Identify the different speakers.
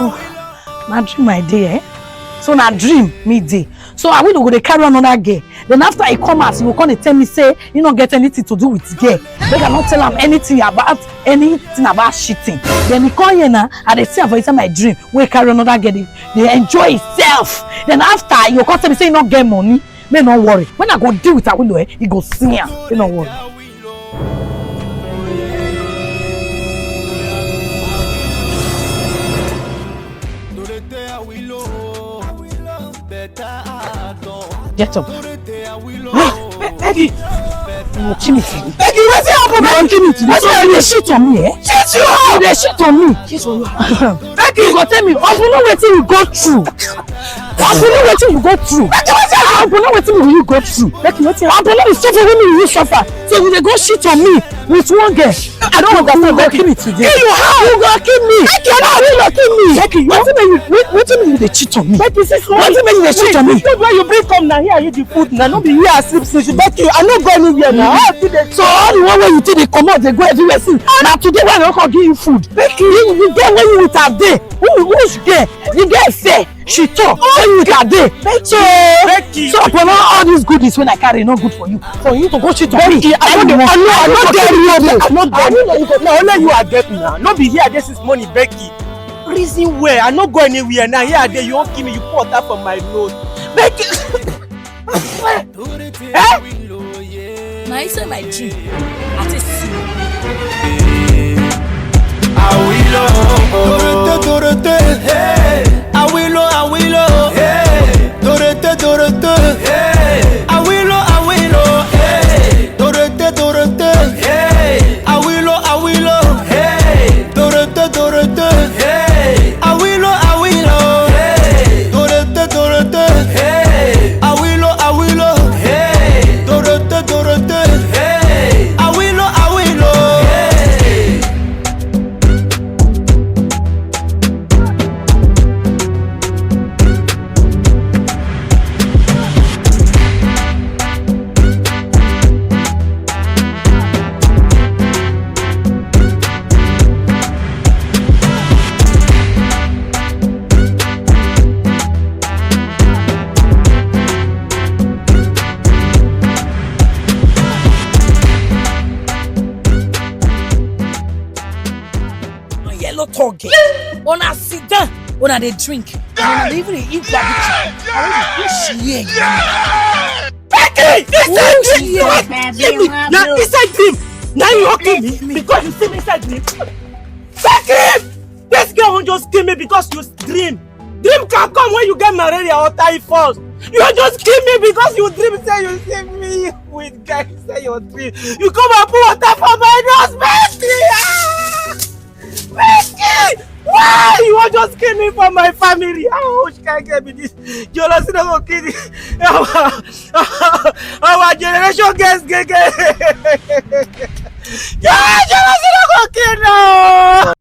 Speaker 1: Na dream my day, eh? So na dream me day. So I will go to carry another girl. Then after I come out, he will come and tell me say you don't get anything to do with girl. They cannot tell him anything about cheating. Then he come here now and they see for inside my dream. We carry another girl. They enjoy itself. Then after you come tell me say you don't get money. May not worry. When I go deal with Awilo, he go see him. You don't worry. Get up. Peggy! Kill me. Peggy, what's happening? Kill me today. They shit on me, eh? Shit you! They shit on me. Peggy, you go tell me, I don't know what you go through. I don't know what you go through. I don't know what you go through. I don't know the suffer when you suffer. So they go shit on me with one girl. I don't understand. Go kill me today. Kill you how? You go kill me. I cannot kill me. Becky, what do you mean they cheat on me? Becky, what do you mean they cheat on me? Why you bring come now here, you the food now, not be here asleep since. Becky, I not go anywhere now. So all the one where you take they come out, they go everywhere since. Now today when I come give you food, Becky, you get when you with her day. Who's there? You get fair. She talk. When you with her day. So upon all these goodies when I carry, not good for you. For you to go cheat on me. I'm not there. No, only you are getting now. Not be here. This is money, Becky. Reason where I not go anywhere now. Here there, you won't give me. You pour that from my nose, Becky.
Speaker 2: Now you say my dream. I just see.
Speaker 3: Awilo, Dorete, hey. Awilo, hey. Dorete, hey. Awilo, hey. Dorete, hey. Awilo, hey. Dorete, hey. Awilo, hey. Dorete, hey. Awilo, hey. Dorete, hey. Awilo, hey.
Speaker 1: Yellow target. On a sit down. On a they drink. On a even eat barbecue. Becky! Now inside dream. Now you okay me because you see me inside dream. Becky! This girl won't just kill me because you dream. Dream can come when you get malaria or typhoid. You just kill me because you dream. Say you see me with guys. Say your dream. You come and put water for my nose, Becky! Becky! Why you want just kill me for my family? How much can I get me this? You're not gonna kill me. Our generation gets You're not gonna kill now.